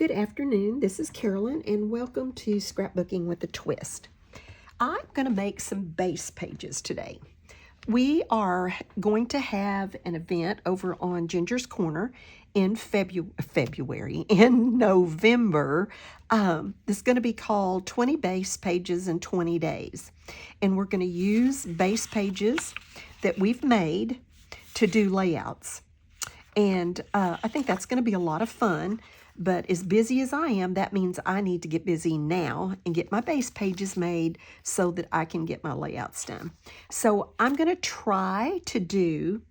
Good afternoon. This is Carolyn, and welcome to Scrapbooking with a Twist. I'm going to make some base pages today. We are going to have an event over on Ginger's Corner in November. This is going to be called 20 Base Pages in 20 Days. And we're going to use base pages that we've made to do layouts. And I think that's going to be a lot of fun. But as busy as I am, that means I need to get busy now and get my base pages made so that I can get my layouts done. So I'm going to try to do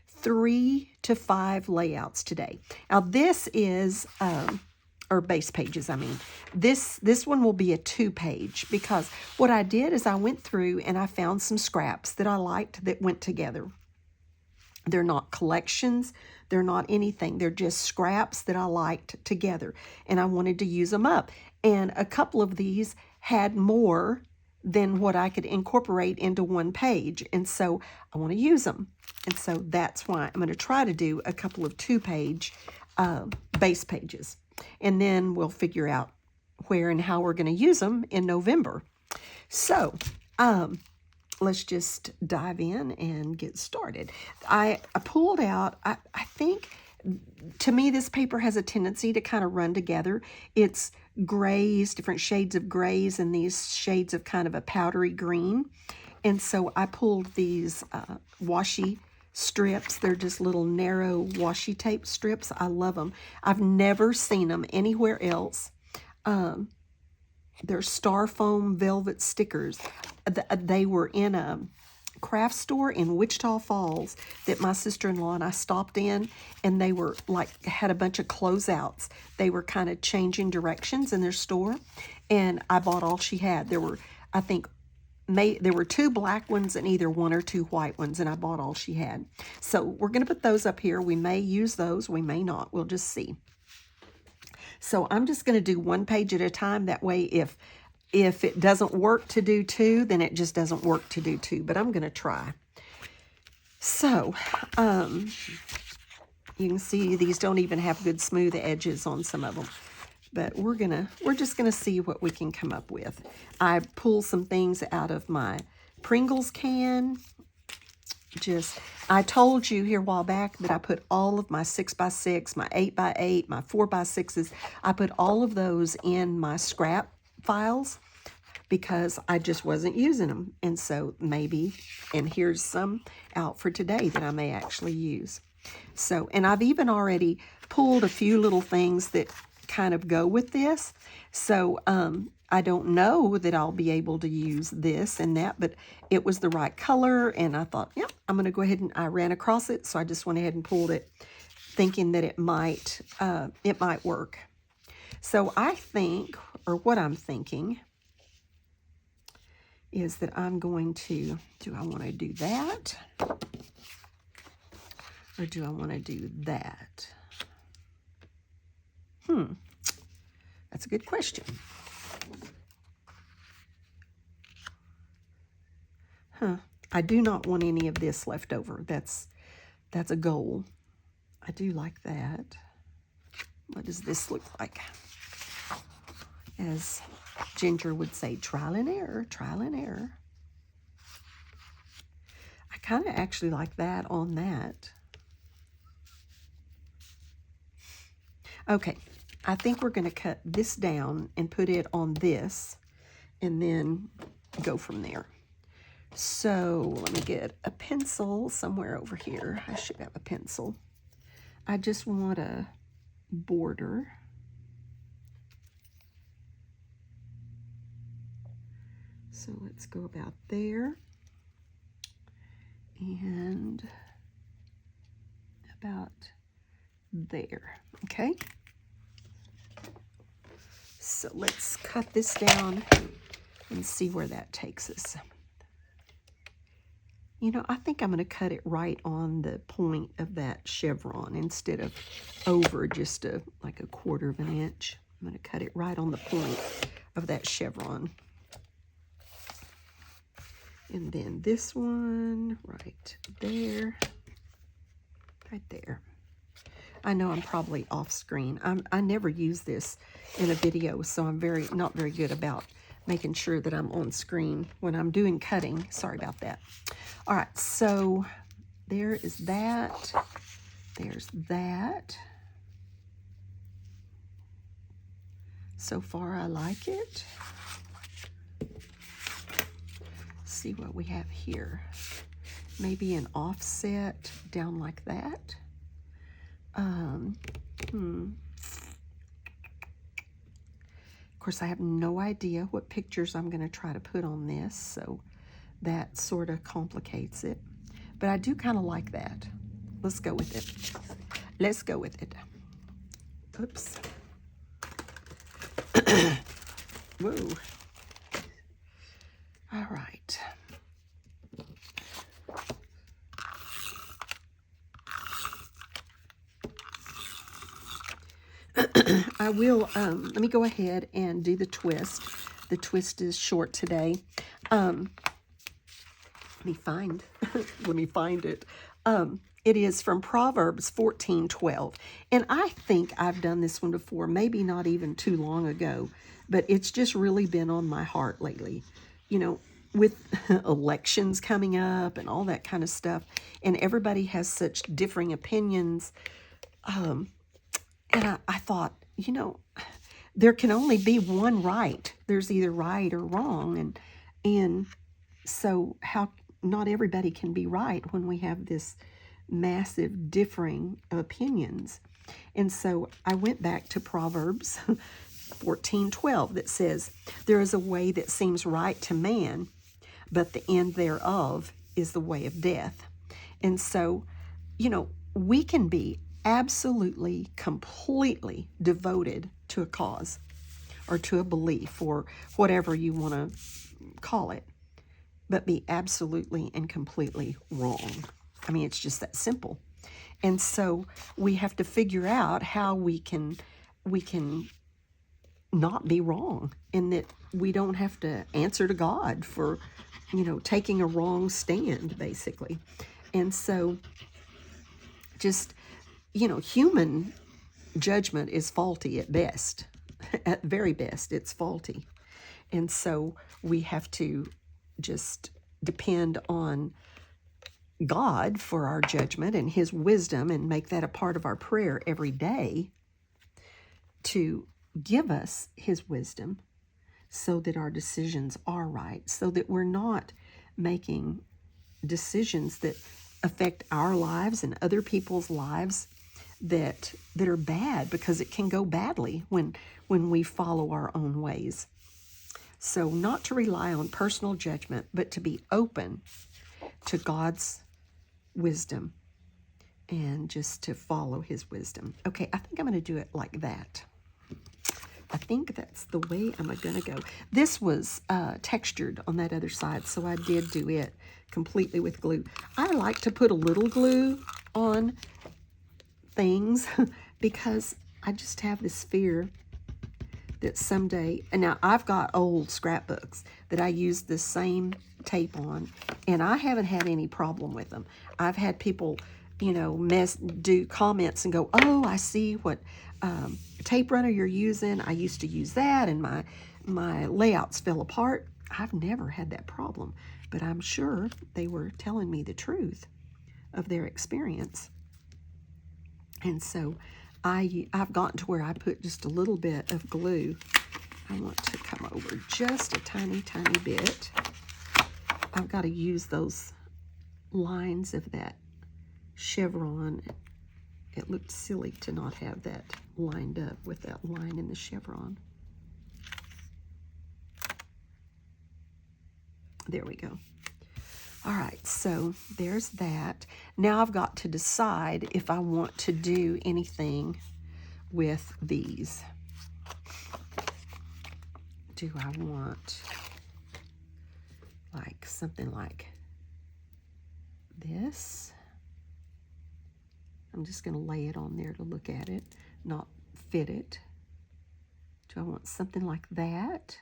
3 to 5 layouts today. Now this is, or base pages, I mean. This one will be a 2-page because what I did is I went through and I found some scraps that I liked that went together. They're not collections. They're not anything. They're just scraps that I liked together. And I wanted to use them up. And a couple of these had more than what I could incorporate into one page. And so I want to use them. And so that's why I'm going to try to do a couple of 2-page base pages. And then we'll figure out where and how we're going to use them in November. So, let's just dive in and get started. I pulled out, I think, to me, this paper has a tendency to kind of run together. It's grays, different shades of grays, and these shades of kind of a powdery green. And so I pulled these washi strips. They're just little narrow washi tape strips. I love them. I've never seen them anywhere else. They're Styrofoam velvet stickers. They were in a craft store in Wichita Falls that my sister-in-law and I stopped in, and they were like, had a bunch of closeouts. They were kind of changing directions in their store, and I bought all she had. There were, I think, there were 2 black ones and either 1 or 2 white ones, and I bought all she had. So we're going to put those up here. We may use those. We may not. We'll just see. So I'm just going to do 1 page at a time. That way, if it doesn't work to do 2, then it just doesn't work to do 2. But I'm going to try. So you can see these don't even have good smooth edges on some of them. But we're just gonna see what we can come up with. I pulled some things out of my Pringles can. I told you here a while back that I put all of my 6x6, my 8x8, my 4x6s, I put all of those in my scrap files because I just wasn't using them. And so maybe, and here's some out for today that I may actually use. So, and I've even already pulled a few little things that kind of go with this. So, I don't know that I'll be able to use this and that, but it was the right color, and I thought, yeah, I'm going to go ahead, and I ran across it, so I just went ahead and pulled it, thinking that it might work. So I think, or what I'm thinking, is that I'm going to, do I want to do that? Or do I want to do that? That's a good question. I do not want any of this left over. That's a goal. I do like that. What does this look like? As Ginger would say, trial and error, trial and error. I kind of actually like that on that. Okay, I think we're going to cut this down and put it on this and then go from there. So let me get a pencil somewhere over here. I should have a pencil. I just want a border. So let's go about there and about there. Okay. So let's cut this down and see where that takes us. You know, I think I'm going to cut it right on the point of that chevron instead of over just like a 1/4 of an inch. I'm going to cut it right on the point of that chevron. And then this one right there, right there. I know I'm probably off screen. I never use this in a video, so I'm not very good about making sure that I'm on screen when I'm doing cutting. Sorry about that. All right, so there is that. There's that. So far, I like it. See what we have here. Maybe an offset down like that. Of course, I have no idea what pictures I'm going to try to put on this, so that sort of complicates it. But I do kind of like that. Let's go with it. Let's go with it. Oops. Whoa. All right. I will, let me go ahead and do the twist. The twist is short today. Let me find it. It is from Proverbs 14:12. And I think I've done this one before, maybe not even too long ago, but it's just really been on my heart lately. You know, with elections coming up and all that kind of stuff, and everybody has such differing opinions. And I thought, you know, there can only be one right. There's either right or wrong. And so how not everybody can be right when we have this massive differing opinions. And so I went back to Proverbs 14:12 that says, there is a way that seems right to man, but the end thereof is the way of death. And so, you know, we can be absolutely, completely devoted to a cause or to a belief or whatever you want to call it, but be absolutely and completely wrong. I mean, it's just that simple. And so we have to figure out how we can not be wrong, and that we don't have to answer to God for, you know, taking a wrong stand, basically. And so just, you know, human judgment is faulty at best. At very best, it's faulty. And so we have to just depend on God for our judgment and his wisdom, and make that a part of our prayer every day to give us his wisdom so that our decisions are right, so that we're not making decisions that affect our lives and other people's lives that are bad, because it can go badly when we follow our own ways. So not to rely on personal judgment, but to be open to God's wisdom and just to follow his wisdom. Okay, I think I'm going to do it like that. I think that's the way I'm going to go. This was textured on that other side, so I did do it completely with glue. I like to put a little glue on things because I just have this fear that someday, and now I've got old scrapbooks that I use the same tape on, and I haven't had any problem with them. I've had people, you know, do comments and go, oh, I see what tape runner you're using. I used to use that, and my layouts fell apart. I've never had that problem, but I'm sure they were telling me the truth of their experience. And so I've gotten to where I put just a little bit of glue. I want to come over just a tiny, tiny bit. I've got to use those lines of that chevron. It looked silly to not have that lined up with that line in the chevron. There we go. All right, so there's that. Now I've got to decide if I want to do anything with these. Do I want like something like this? I'm just going to lay it on there to look at it, not fit it. Do I want something like that?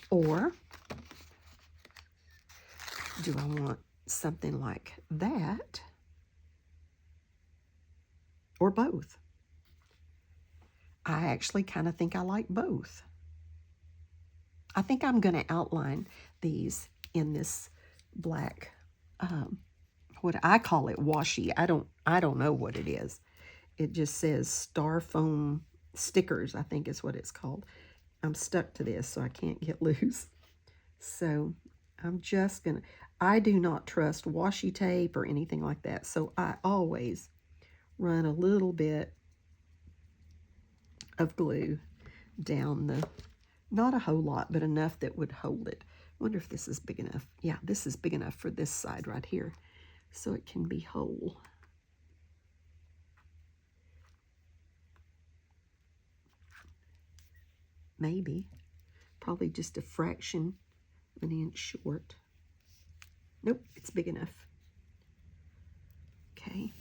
Or do I want something like that, or both. I actually kind of think I like both. I think I'm going to outline these in this black, what I call it washi. I don't know what it is. It just says Styrofoam stickers, I think is what it's called. I'm stuck to this, so I can't get loose. So I'm just going to, I do not trust washi tape or anything like that. So I always run a little bit of glue down the, not a whole lot, but enough that would hold it. I wonder if this is big enough. Yeah, this is big enough for this side right here, so it can be whole. Maybe, probably just a fraction of an inch short. Nope, it's big enough. Okay.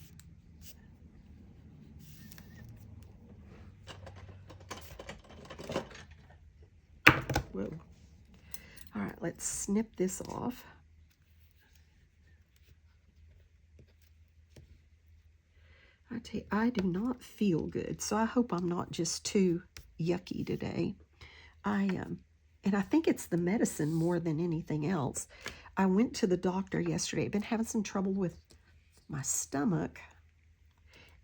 Whoa. All right, let's snip this off. I tell you, I do not feel good, so I hope I'm not just too yucky today. And I think it's the medicine more than anything else. I went to the doctor yesterday. I've been having some trouble with my stomach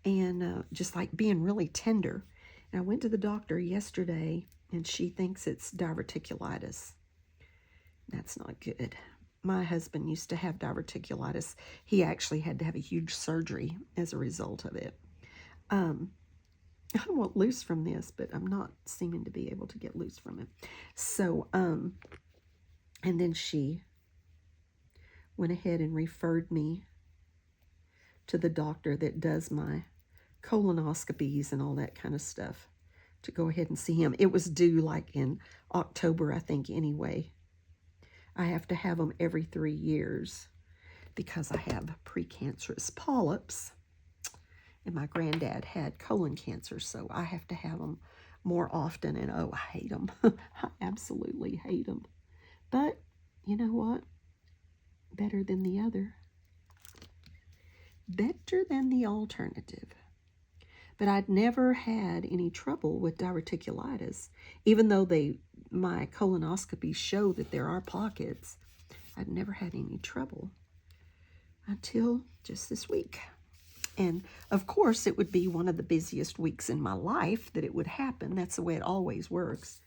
and just like being really tender. And I went to the doctor yesterday, and she thinks it's diverticulitis. That's not good. My husband used to have diverticulitis. He actually had to have a huge surgery as a result of it. I want loose from this, but I'm not seeming to be able to get loose from it. So, and then she went ahead and referred me to the doctor that does my colonoscopies and all that kind of stuff to go ahead and see him. It was due like in October, I think, anyway. I have to have them every 3 years because I have precancerous polyps. And my granddad had colon cancer, so I have to have them more often. And oh, I hate them. I absolutely hate them. But you know what? Better than the other. Better than the alternative. But I'd never had any trouble with diverticulitis, even though my colonoscopies show that there are pockets. I'd never had any trouble until just this week. And of course, it would be one of the busiest weeks in my life that it would happen. That's the way it always works.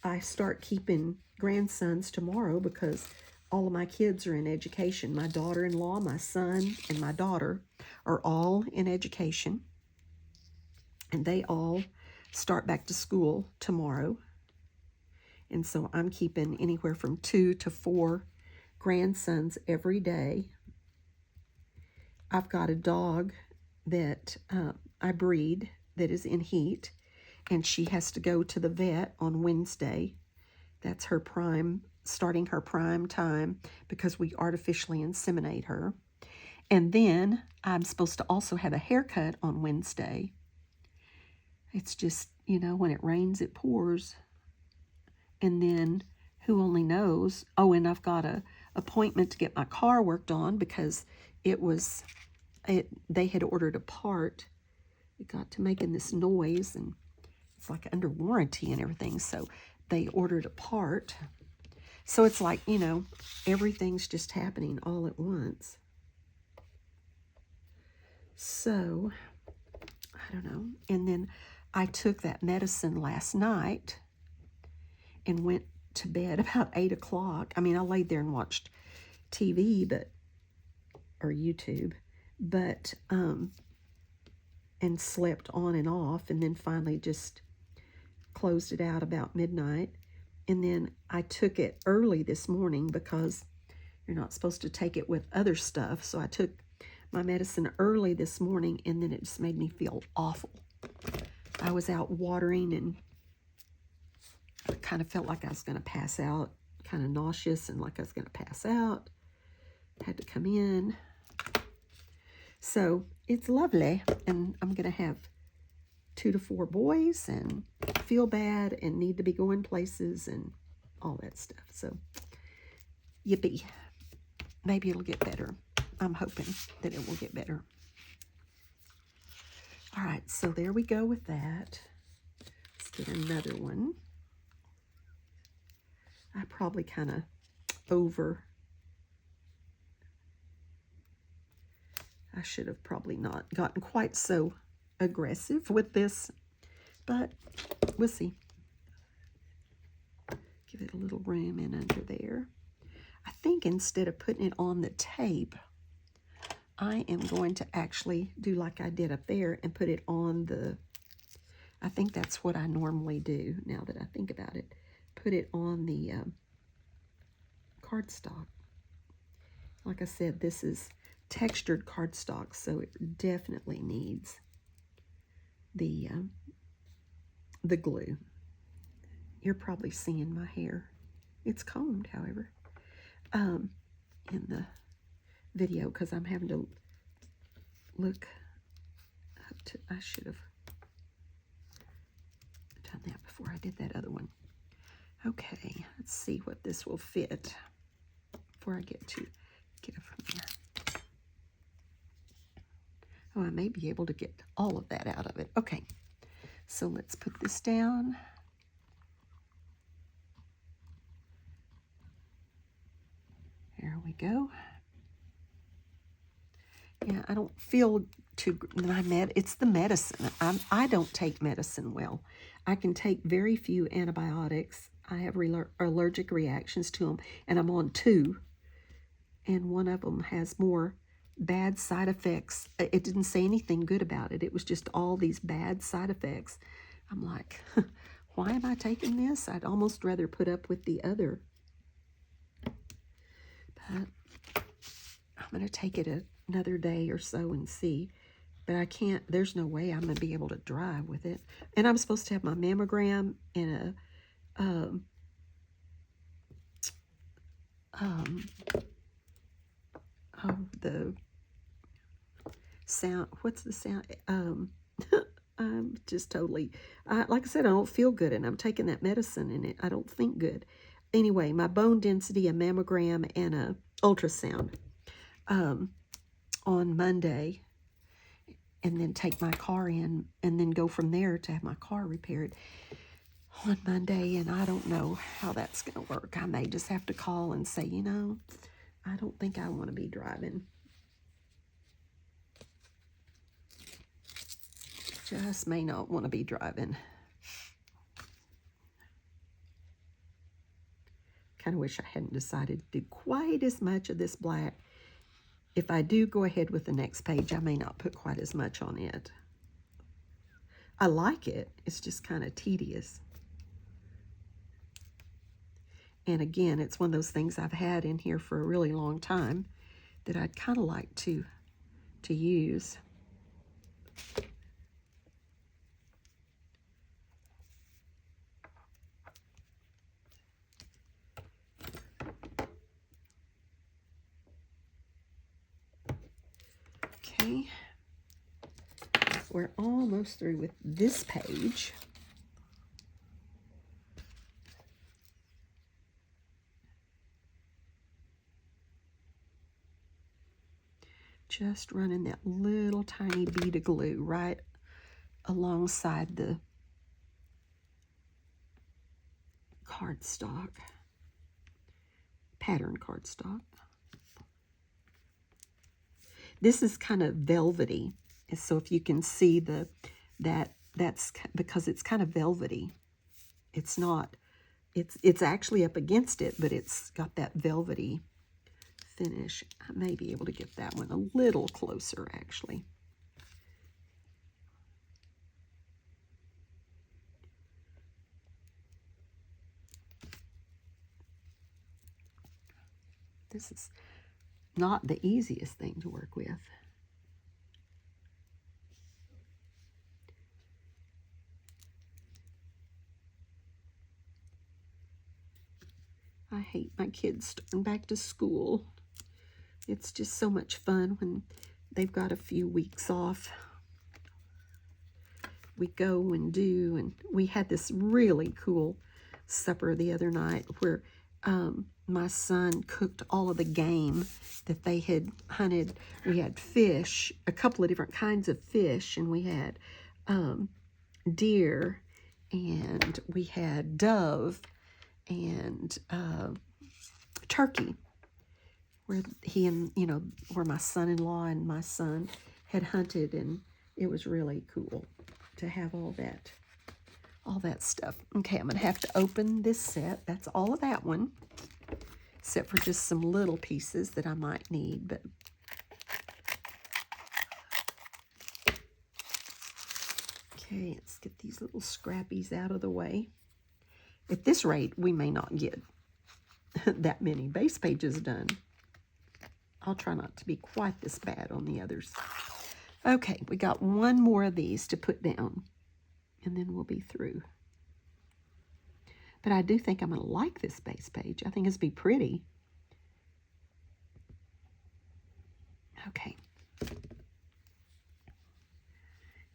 I start keeping grandsons tomorrow because all of my kids are in education. My daughter-in-law, my son, and my daughter are all in education. And they all start back to school tomorrow. And so I'm keeping anywhere from 2 to 4 grandsons every day. I've got a dog that I breed that is in heat, and she has to go to the vet on Wednesday. That's her starting her prime time because we artificially inseminate her. And then I'm supposed to also have a haircut on Wednesday. It's just, when it rains, it pours. And then who only knows? Oh, and I've got an appointment to get my car worked on because they had ordered a part. It got to making this noise, and it's like under warranty and everything. So they ordered a part. So it's like, everything's just happening all at once. So, I don't know. And then I took that medicine last night and went to bed about 8 o'clock. I mean, I laid there and watched TV, or YouTube, but, and slept on and off, and then finally just closed it out about midnight. And then I took it early this morning because you're not supposed to take it with other stuff. So I took my medicine early this morning, and then it just made me feel awful. I was out watering, and I kind of felt like I was going to pass out, kind of nauseous and like I was going to pass out. Had to come in. So it's lovely, and I'm going to have 2 to 4 boys and feel bad and need to be going places and all that stuff. So, yippee. maybe it'll get better. I'm hoping that it will get better. All right, so there we go with that. Let's get another one. I probably kind of I should have probably not gotten quite so aggressive with this, but we'll see. Give it a little room in under there. I think instead of putting it on the tape, I am going to actually do like I did up there and put it on the, I think that's what I normally do now that I think about it. Put it on the cardstock. Like I said, this is textured cardstock, so it definitely needs the glue. You're probably seeing my hair. It's combed, however, in the video because I'm having to look up to, I should have done that before I did that other one. Okay, let's see what this will fit before I get it from there. Oh, I may be able to get all of that out of it. Okay, so let's put this down. There we go. Yeah, I don't feel too, it's the medicine. I don't take medicine well. I can take very few antibiotics. I have allergic reactions to them, and I'm on 2. And one of them has more bad side effects. It didn't say anything good about it. It was just all these bad side effects. I'm like, why am I taking this? I'd almost rather put up with the other. But I'm going to take it another day or so and see. But I can't, there's no way I'm going to be able to drive with it. And I'm supposed to have my mammogram and the sound, what's the sound? I'm just totally, like I said, I don't feel good, and I'm taking that medicine, and I don't think good. Anyway, my bone density, a mammogram, and a ultrasound on Monday, and then take my car in, and then go from there to have my car repaired on Monday, and I don't know how that's going to work. I may just have to call and say, you know, I don't think I want to be driving. Just may not want to be driving. Kind of wish I hadn't decided to do quite as much of this black. If I do go ahead with the next page, I may not put quite as much on it. I like it. It's just kind of tedious. And again, it's one of those things I've had in here for a really long time that I'd kind of like to use. Okay, we're almost through with this page. Just running that little tiny bead of glue right alongside the cardstock, pattern cardstock. This is kind of velvety, so if you can see that's because it's kind of velvety. It's not, it's actually up against it, but it's got that velvety finish. I may be able to get that one a little closer, actually. This is not the easiest thing to work with. I hate my kids starting back to school. It's just so much fun when they've got a few weeks off. We go and do, and we had this really cool supper the other night where my son cooked all of the game that they had hunted. We had fish, a couple of different kinds of fish, and we had deer, and we had dove, and turkey, where he and, where my son-in-law and my son had hunted, and it was really cool to have all that stuff. Okay, I'm going to have to open this set. That's all of that one, except for just some little pieces that I might need. But okay, let's get these little scrappies out of the way. At this rate, we may not get that many base pages done. I'll try not to be quite this bad on the others. Okay, we got one more of these to put down, and then we'll be through. But I do think I'm going to like this base page. I think it's be pretty. Okay.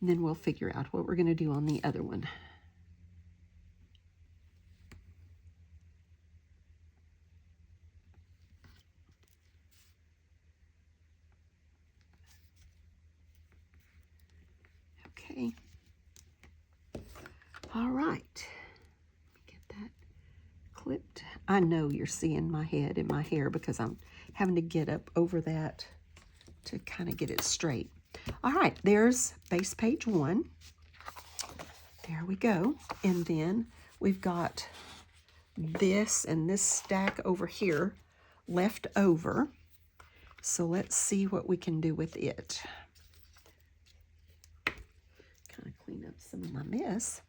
And then we'll figure out what we're going to do on the other one. Okay. All right. Get that clipped. I know you're seeing my head and my hair because I'm having to get up over that to kind of get it straight. All right, there's base page 1. There we go. And then we've got this and this stack over here left over. So let's see what we can do with it. Kind of clean up some of my mess.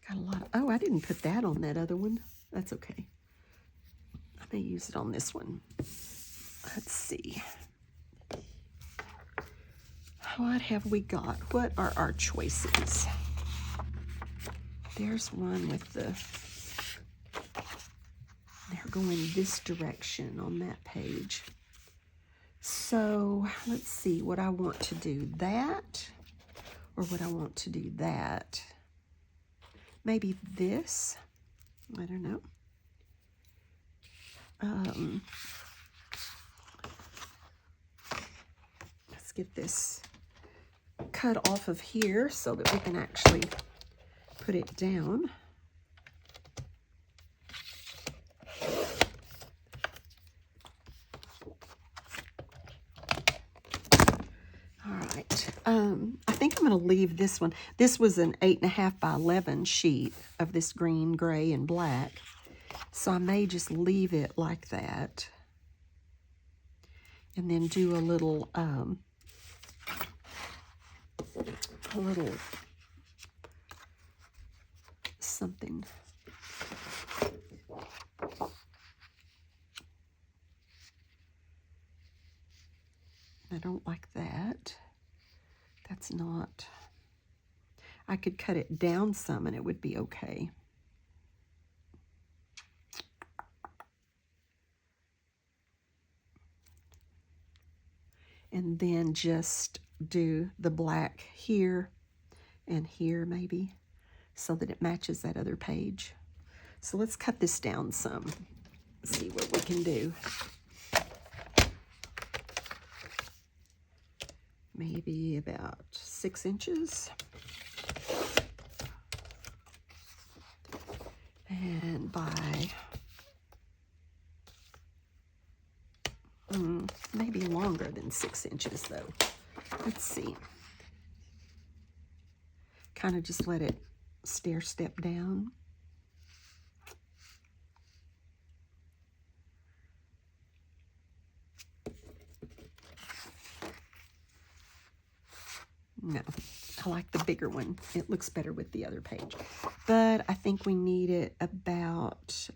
Got a lot of, oh, I didn't put that on that other one. That's okay. I may use it on this one. Let's see. What have we got? What are our choices? There's one with they're going this direction on that page. So let's see, would I want to do that, or would I want to do that? Maybe this, I don't know. Let's get this cut off of here so that we can actually put it down. All right, I think I'm going to leave this one. This was an 8.5 by 11 sheet of this green, gray, and black. So I may just leave it like that. And then do a little something. I don't like that. That's not, I could cut it down some and it would be okay. And then just do the black here and here maybe, so that it matches that other page. So let's cut this down some, see what we can do. Maybe about 6 inches. And by maybe longer than 6 inches though. Let's see. Kind of just let it stair step down. No, I like the bigger one. It looks better with the other page. But I think we need it about,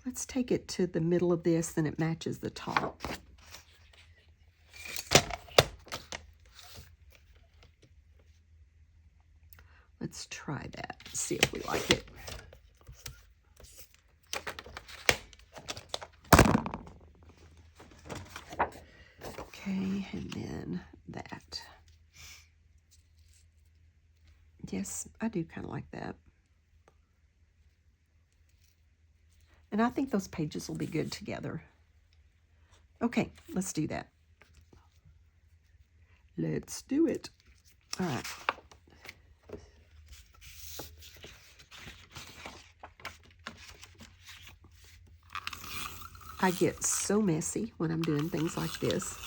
let's take it to the middle of this, then it matches the top. Let's try that, see if we like it. Okay, and then that. Yes, I do kind of like that. And I think those pages will be good together. Okay, let's do that. Let's do it. All right. I get so messy when I'm doing things like this.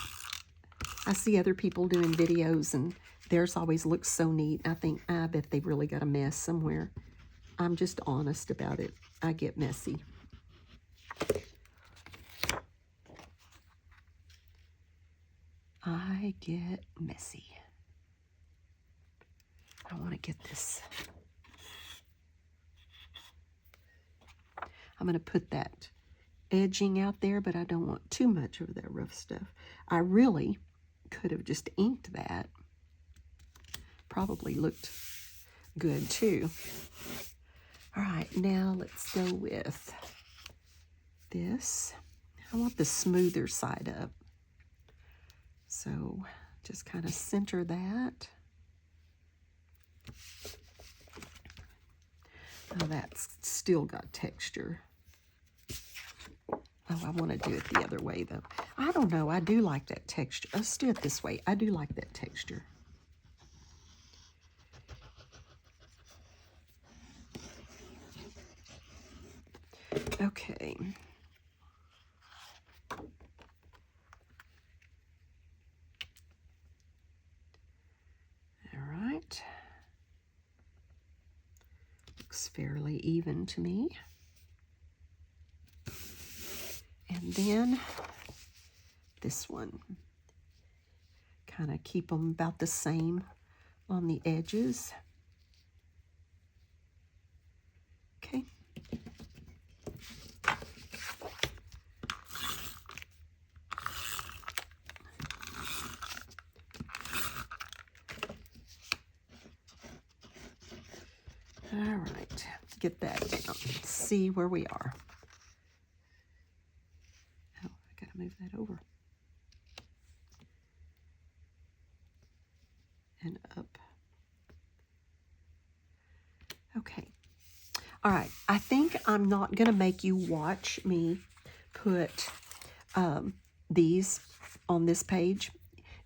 I see other people doing videos and theirs always looks so neat. I think, I bet they've really got a mess somewhere. I'm just honest about it. I get messy. I get messy. I want to get this. I'm going to put that edging out there, but I don't want too much of that rough stuff. I really could have just inked that. Probably looked good too. All right, now let's go with this. I want the smoother side up. So just kind of center that. Oh, that's still got texture. Oh, I want to do it the other way, though. I don't know. I do like that texture. Let's do it this way. I do like that texture. Okay. All right. Looks fairly even to me. And then this one. Kind of keep them about the same on the edges. Okay. All right, get that down. See where we are. Oh, I gotta move that over. And up. Okay. All right, I think I'm not gonna make you watch me put these on this page.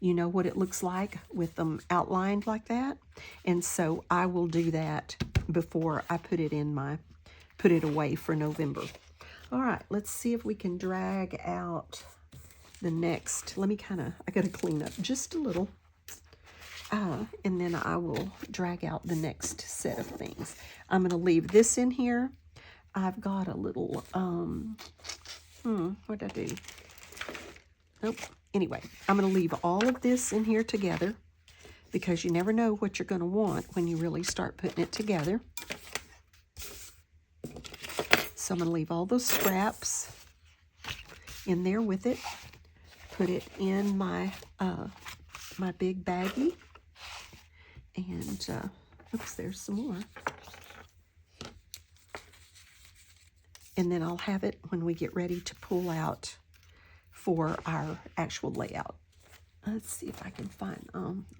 You know what it looks like with them outlined like that. And so I will do that before I put it away for November. All right, let's see if we can drag out the next. I gotta clean up just a little. And then I will drag out the next set of things. I'm gonna leave this in here. I've got a little, what did I do? Nope. Anyway, I'm going to leave all of this in here together because you never know what you're going to want when you really start putting it together. So I'm going to leave all those scraps in there with it. Put it in my my big baggie. And, oops, there's some more. And then I'll have it when we get ready to pull out for our actual layout. Let's see if I can find,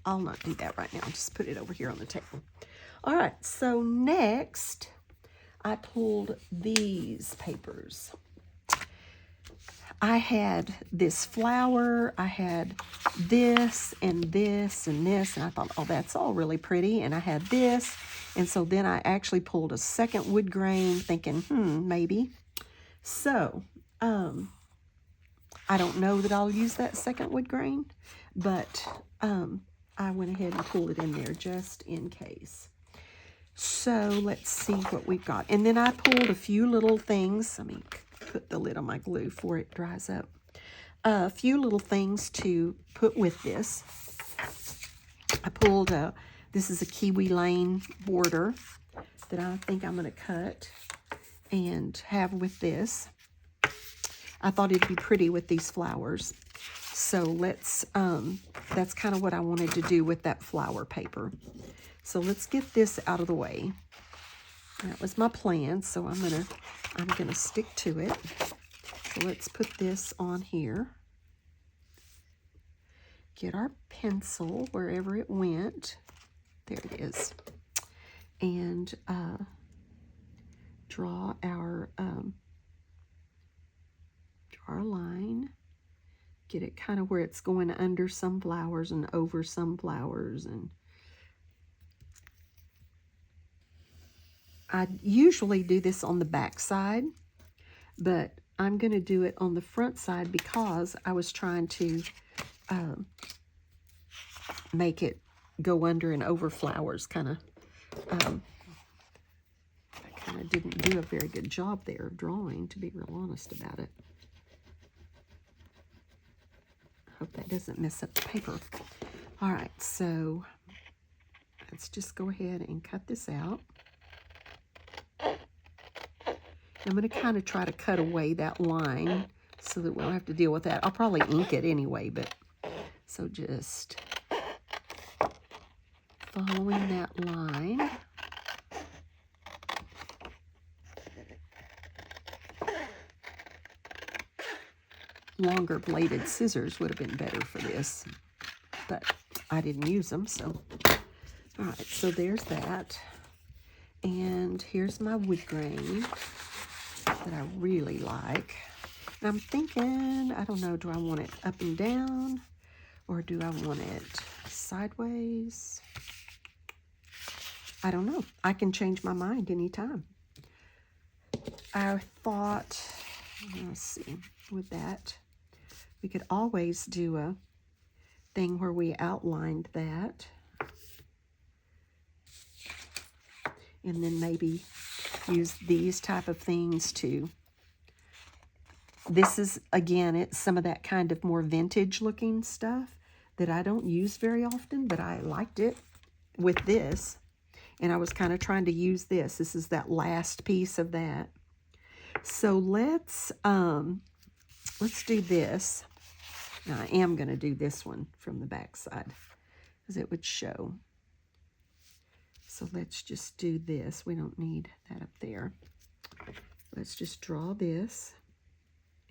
I'll not do that right now. I'll just put it over here on the table. All right, so next I pulled these papers. I had this flower, I had this and this and this, and I thought, oh, that's all really pretty. And I had this, and so then I actually pulled a second wood grain thinking, maybe. So, I don't know that I'll use that second wood grain, but I went ahead and pulled it in there just in case. So let's see what we've got. And then I pulled a few little things. Let me put the lid on my glue before it dries up. A few little things to put with this. I pulled this is a Kiwi Lane border that I think I'm going to cut and have with this. I thought it'd be pretty with these flowers. So let's, that's kind of what I wanted to do with that flower paper. So let's get this out of the way. That was my plan, so I'm gonna stick to it. So let's put this on here. Get our pencil wherever it went. There it is. And draw our Draw a line. Get it kind of where it's going under some flowers and over some flowers. And I usually do this on the back side, but I'm going to do it on the front side because I was trying to make it go under and over flowers. I kind of didn't do a very good job there of drawing, to be real honest about it. Hope that doesn't mess up the paper. All right, so let's just go ahead and cut this out. I'm going to kind of try to cut away that line so that we don't have to deal with that. I'll probably ink it anyway, but so just following that line. Longer bladed scissors would have been better for this, but I didn't use them, so. All right, so there's that. And here's my wood grain that I really like. And I'm thinking, I don't know, do I want it up and down or do I want it sideways? I don't know. I can change my mind anytime. I thought, let's see, with that, we could always do a thing where we outlined that. And then maybe use these type of things to, this is, again, it's some of that kind of more vintage looking stuff that I don't use very often, but I liked it with this. And I was kind of trying to use this. This is that last piece of that. So let's do this. Now I am going to do this one from the back side because it would show. So let's just do this. We don't need that up there. Let's just draw this,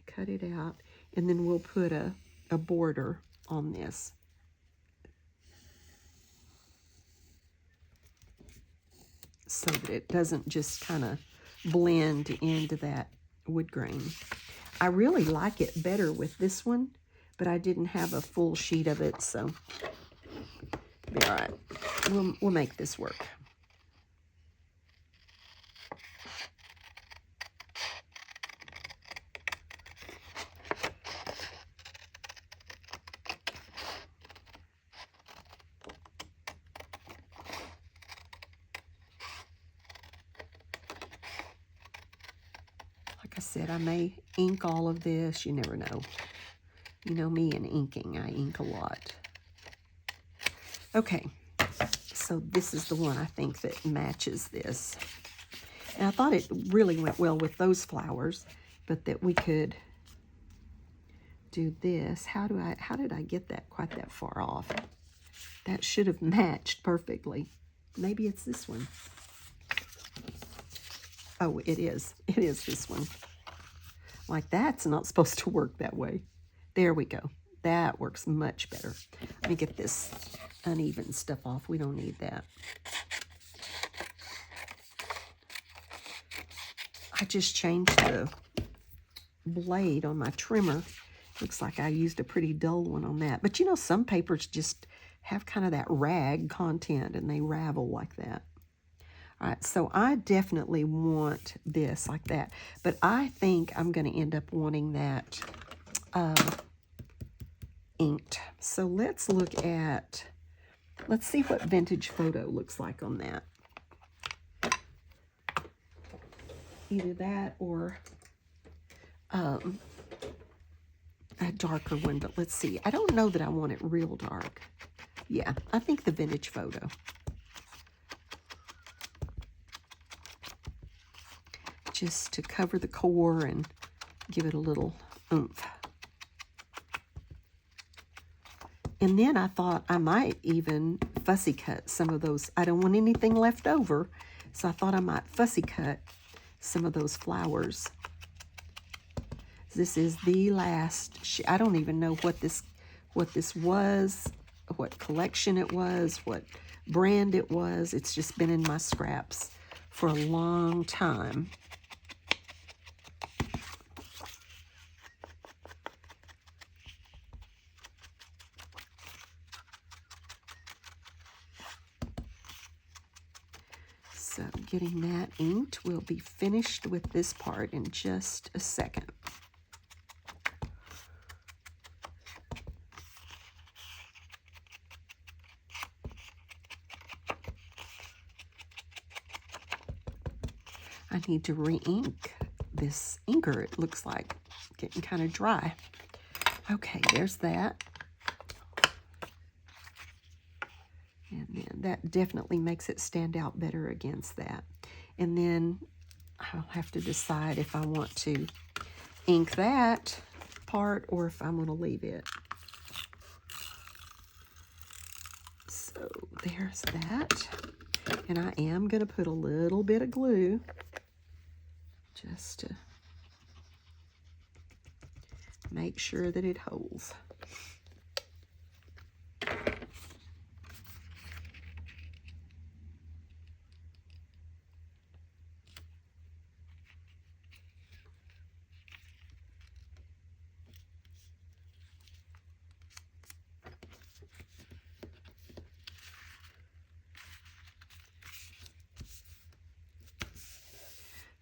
cut it out, and then we'll put a border on this. So that it doesn't just kind of blend into that wood grain. I really like it better with this one, but I didn't have a full sheet of it, so be all right. We'll make this work. Like I said, I may ink all of this. You never know. You know me and inking. I ink a lot. Okay, so this is the one I think that matches this. And I thought it really went well with those flowers, but that we could do this. How did I get that quite that far off? That should have matched perfectly. Maybe it's this one. Oh, it is. It is this one. Like, that's not supposed to work that way. There we go. That works much better. Let me get this uneven stuff off. We don't need that. I just changed the blade on my trimmer. Looks like I used a pretty dull one on that. But you know, some papers just have kind of that rag content and they ravel like that. All right, so I definitely want this like that. But I think I'm going to end up wanting that inked. So let's look at, let's see what vintage photo looks like on that. Either that or a darker one, but let's see. I don't know that I want it real dark. Yeah, I think the vintage photo. Just to cover the core and give it a little oomph. And then I thought I might even fussy cut some of those. I don't want anything left over, so I thought I might fussy cut some of those flowers. This is the last. I don't even know what this was, what collection it was, what brand it was. It's just been in my scraps for a long time. So getting that inked, we'll be finished with this part in just a second. I need to re-ink this inker. It looks like getting kind of dry. Okay, there's that. And then that definitely makes it stand out better against that. And then I'll have to decide if I want to ink that part or if I'm going to leave it. So there's that. And I am going to put a little bit of glue just to make sure that it holds.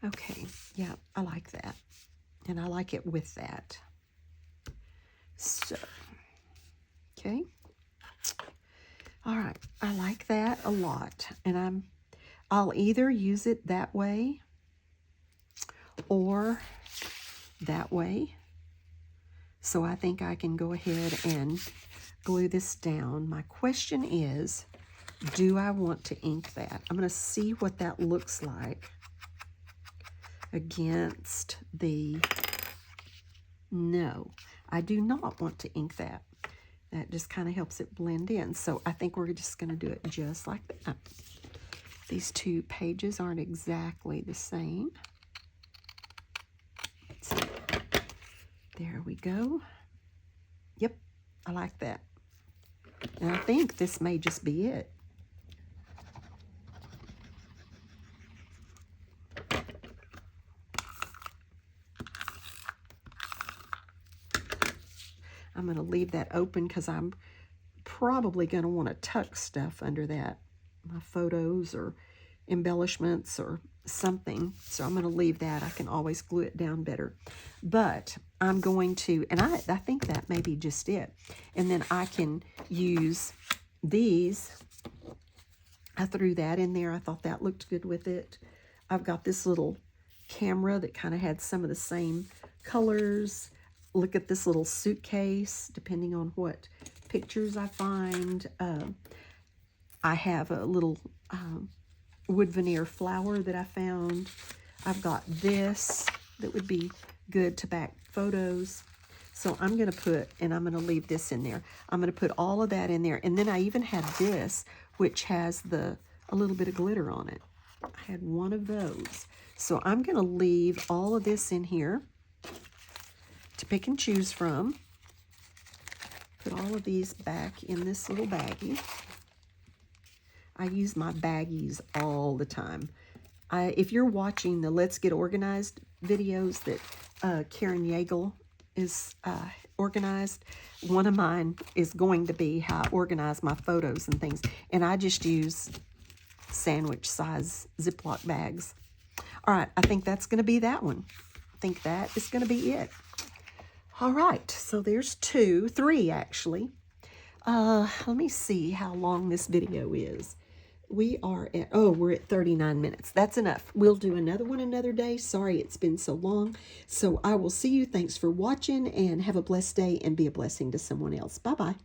Okay, yeah, I like that. And I like it with that. So, okay. All right, I like that a lot. And I'll either use it that way or that way. So I think I can go ahead and glue this down. My question is, do I want to ink that? I'm going to see what that looks like against the... No, I do not want to ink that. That just kind of helps it blend in. So I think we're just going to do it just like that. These two pages aren't exactly the same. So there we go. Yep, I like that. And I think this may just be it. I'm going to leave that open because I'm probably going to want to tuck stuff under that. My photos or embellishments or something. So I'm going to leave that. I can always glue it down better. But I'm going to, and I think that may be just it. And then I can use these. I threw that in there. I thought that looked good with it. I've got this little camera that kind of had some of the same colors. Look at this little suitcase, depending on what pictures I find. I have a little wood veneer flower that I found. I've got this that would be good to back photos. So I'm going to put, and I'm going to leave this in there. I'm going to put all of that in there. And then I even had this, which has a little bit of glitter on it. I had one of those. So I'm going to leave all of this in here to pick and choose from. Put all of these back in this little baggie. I use my baggies all the time. If you're watching the Let's Get Organized videos that Karen Yeagle is organized, one of mine is going to be how I organize my photos and things. And I just use sandwich size Ziploc bags. All right, I think that's going to be that one. I think that is going to be it. All right, so there's three actually. Let me see how long this video is. We are at, we're at 39 minutes. That's enough. We'll do another one another day. Sorry it's been so long. So I will see you. Thanks for watching and have a blessed day and be a blessing to someone else. Bye-bye.